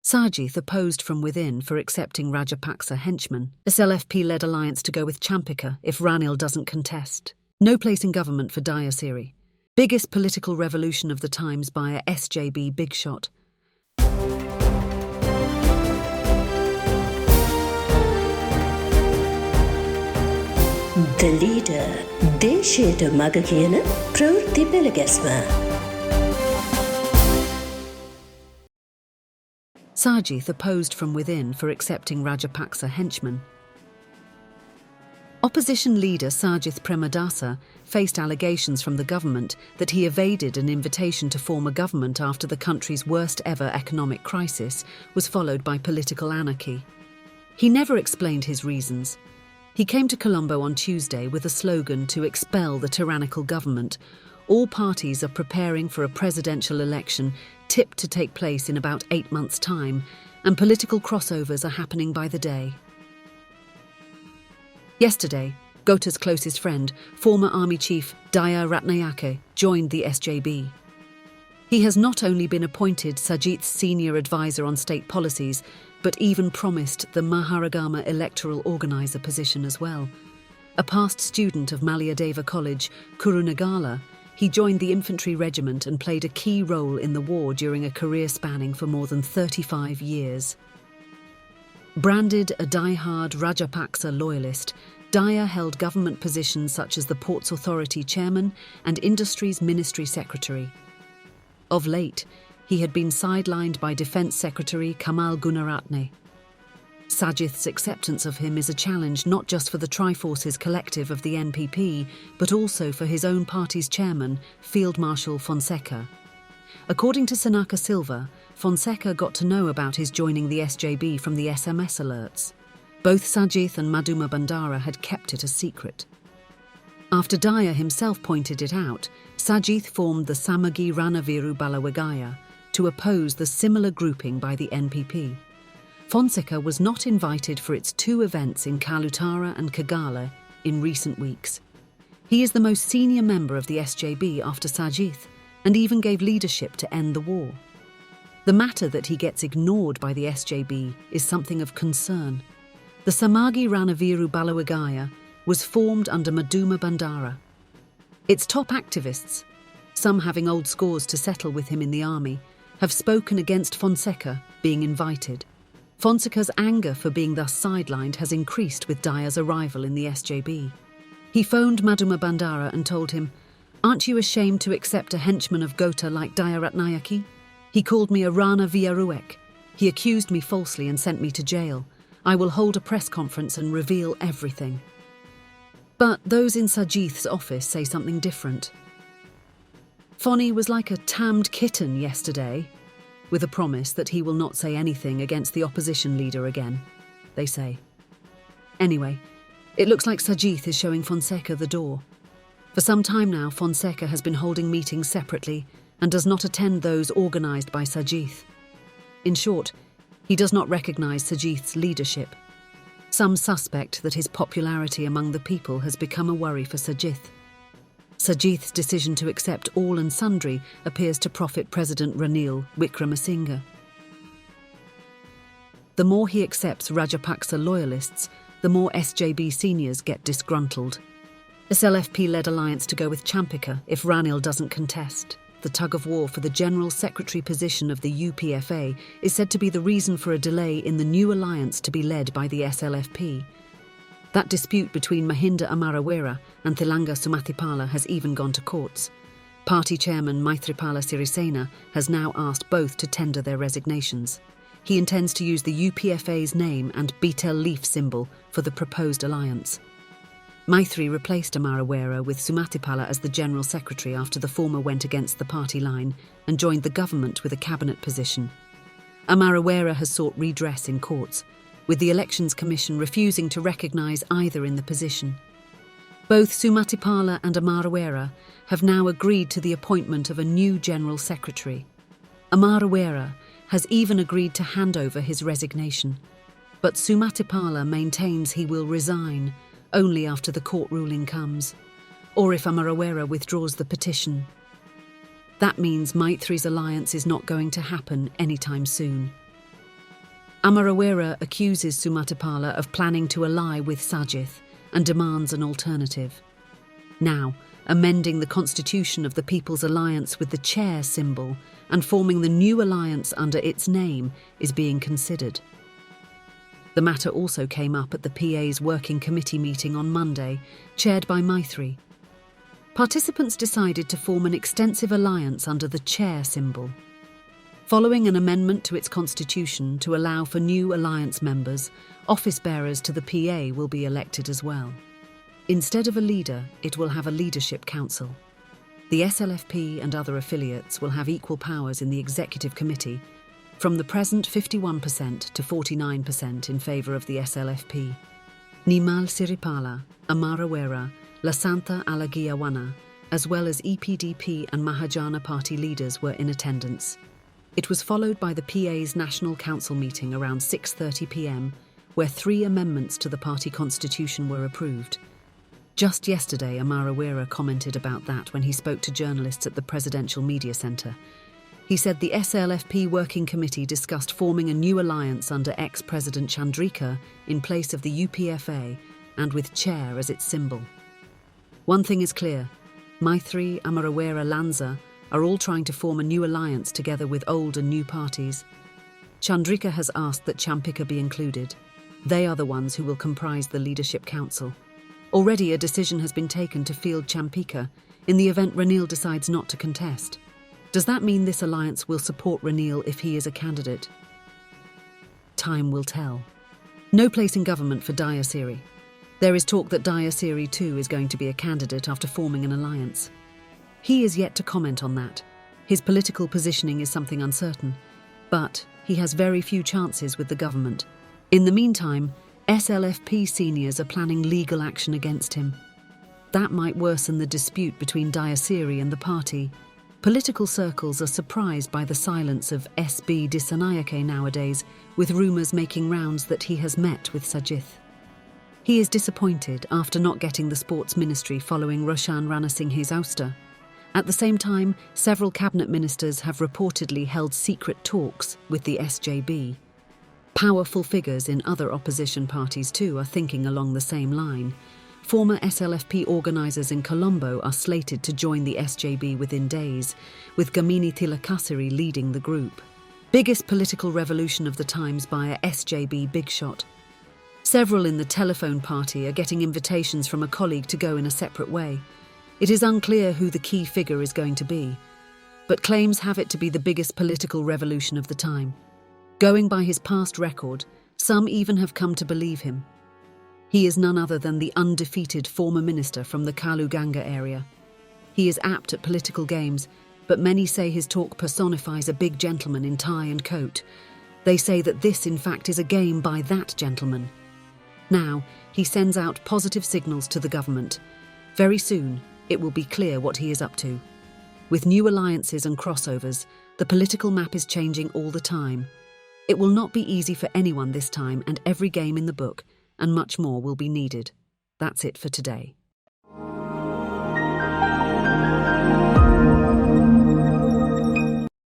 Sajith opposed from within for accepting Rajapaksa henchmen. SLFP-led alliance to go with Champika if Ranil doesn't contest. No place in government for Dayasiri. Biggest political revolution of the times by a SJB big shot. The leader, දේශයට මග කියන ප්‍රවෘත්ති පෙළගැස්ම. Sajith opposed from within for accepting Rajapaksa henchmen. Opposition leader Sajith Premadasa faced allegations from the government that he evaded an invitation to form a government after the country's worst ever economic crisis was followed by political anarchy. He never explained his reasons. He came to Colombo on Tuesday with a slogan to expel the tyrannical government. All parties are preparing for a presidential election tipped to take place in about 8 months' time, and political crossovers are happening by the day. Yesterday, Gota's closest friend, former army chief Daya Ratnayake, joined the SJB. He has not only been appointed Sajith's senior advisor on state policies, but even promised the Maharagama electoral organiser position as well. A past student of Malayadeva College, Kurunagala, he joined the infantry regiment and played a key role in the war during a career spanning for more than 35 years. Branded a die-hard Rajapaksa loyalist, Daya held government positions such as the Ports Authority chairman and Industries Ministry secretary. Of late, he had been sidelined by Defence Secretary Kamal Gunaratne. Sajith's acceptance of him is a challenge not just for the Triforces collective of the NPP, but also for his own party's chairman, Field Marshal Fonseca. According to Sanaka Silva, Fonseca got to know about his joining the SJB from the SMS alerts. Both Sajith and Madhuma Bandara had kept it a secret. After Daya himself pointed it out, Sajith formed the Samagi Ranaviru Balawagaya to oppose the similar grouping by the NPP. Fonseca was not invited for its 2 events in Kalutara and Kagala in recent weeks. He is the most senior member of the SJB after Sajith, and even gave leadership to end the war. The matter that he gets ignored by the SJB is something of concern. The Samagi Ranaviru Balawagaya was formed under Madhuma Bandara. Its top activists, some having old scores to settle with him in the army, have spoken against Fonseca being invited. Fonseca's anger for being thus sidelined has increased with Daya's arrival in the SJB. He phoned Madhuma Bandara and told him, "Aren't you ashamed to accept a henchman of Gota like Daya Ratnayake? He called me a Rana Viaruek. He accused me falsely and sent me to jail. I will hold a press conference and reveal everything." But those in Sajith's office say something different. Foni was like a tamed kitten yesterday, with a promise that he will not say anything against the opposition leader again, they say. Anyway, it looks like Sajith is showing Fonseca the door. For some time now, Fonseca has been holding meetings separately and does not attend those organised by Sajith. In short, he does not recognise Sajith's leadership. Some suspect that his popularity among the people has become a worry for Sajith. Sajith's decision to accept all and sundry appears to profit President Ranil Wickremesinghe. The more he accepts Rajapaksa loyalists, the more SJB seniors get disgruntled. SLFP-led alliance to go with Champika if Ranil doesn't contest. The tug-of-war for the General Secretary position of the UPFA is said to be the reason for a delay in the new alliance to be led by the SLFP. That dispute between Mahinda Amarawera and Thilanga Sumatipala has even gone to courts. Party chairman Maithripala Sirisena has now asked both to tender their resignations. He intends to use the UPFA's name and betel leaf symbol for the proposed alliance. Maithri replaced Amarawera with Sumatipala as the General Secretary after the former went against the party line and joined the government with a cabinet position. Amarawera has sought redress in courts, with the Elections Commission refusing to recognise either in the position. Both Sumatipala and Amarawera have now agreed to the appointment of a new General Secretary. Amarawera has even agreed to hand over his resignation, but Sumatipala maintains he will resign only after the court ruling comes, or if Amarawera withdraws the petition. That means Maithri's alliance is not going to happen anytime soon. Amarawira accuses Sumatipala of planning to ally with Sajith and demands an alternative. Now, amending the constitution of the People's Alliance with the chair symbol and forming the new alliance under its name is being considered. The matter also came up at the PA's working committee meeting on Monday, chaired by Maithri. Participants decided to form an extensive alliance under the chair symbol. Following an amendment to its constitution to allow for new alliance members, office bearers to the PA will be elected as well. Instead of a leader, it will have a leadership council. The SLFP and other affiliates will have equal powers in the executive committee, from the present 51% to 49% in favour of the SLFP. Nimal Siripala, Amarawira, Lasantha Alagiawana, as well as EPDP and Mahajana party leaders were in attendance. It was followed by the PA's National Council meeting around 6:30 p.m, where 3 amendments to the party constitution were approved. Just yesterday, Amarawira commented about that when he spoke to journalists at the Presidential Media Centre. He said the SLFP Working Committee discussed forming a new alliance under ex-President Chandrika in place of the UPFA and with chair as its symbol. One thing is clear, Maithri, Amarawira, Lanza are all trying to form a new alliance together with old and new parties. Chandrika has asked that Champika be included. They are the ones who will comprise the Leadership Council. Already a decision has been taken to field Champika in the event Ranil decides not to contest. Does that mean this alliance will support Ranil if he is a candidate? Time will tell. No place in government for Dayasiri. There is talk that Dayasiri too is going to be a candidate after forming an alliance. He is yet to comment on that. His political positioning is something uncertain, but he has very few chances with the government. In the meantime, SLFP seniors are planning legal action against him. That might worsen the dispute between Dayasiri and the party. Political circles are surprised by the silence of SB Dissanayake nowadays, with rumours making rounds that he has met with Sajith. He is disappointed after not getting the sports ministry following Roshan Ranasinghe's ouster. At the same time, several cabinet ministers have reportedly held secret talks with the SJB. Powerful figures in other opposition parties too are thinking along the same line. Former SLFP organisers in Colombo are slated to join the SJB within days, with Gamini Tilakasiri leading the group. Biggest political revolution of the times by a SJB big shot. Several in the telephone party are getting invitations from a colleague to go in a separate way. It is unclear who the key figure is going to be, but claims have it to be the biggest political revolution of the time. Going by his past record, some even have come to believe him. He is none other than the undefeated former minister from the Kaluganga area. He is apt at political games, but many say his talk personifies a big gentleman in tie and coat. They say that this, in fact, is a game by that gentleman. Now, he sends out positive signals to the government. Very soon, it will be clear what he is up to. With new alliances and crossovers, the political map is changing all the time. It will not be easy for anyone this time, and every game in the book, and much more will be needed. That's it for today.